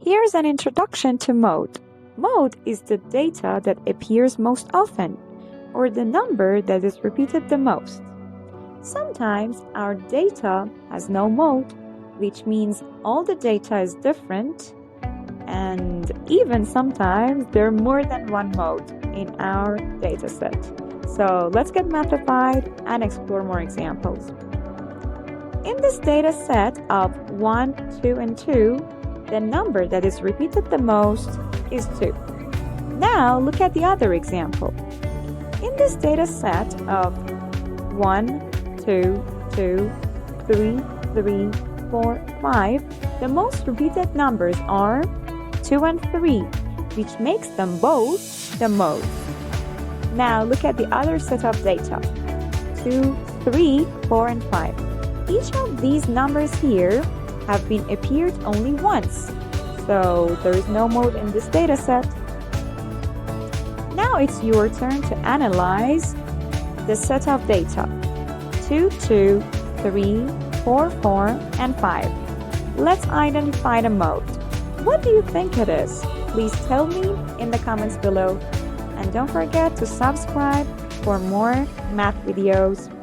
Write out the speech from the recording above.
Here's an introduction to mode. Mode is the data that appears most often, or the number that is repeated the most. Sometimes our data has no mode, which means all the data is different, and even sometimes there are more than one mode in our dataset. So let's get Mathified and explore more examples. In this data set of 1, 2, and 2, the number that is repeated the most is 2. Now look at the other example. In this data set of 1, 2, 2, 3, 3, 4, 5, the most repeated numbers are 2 and 3, which makes them both the mode. Now look at the other set of data, 2, 3, 4, and 5. Each of these numbers here have been appeared only once, so there is no mode in this data set. Now it's your turn to analyze the set of data 2, 2, 3, 4, 4, and 5. Let's identify the mode. What do you think it is? Please tell me in the comments below. And don't forget to subscribe for more math videos.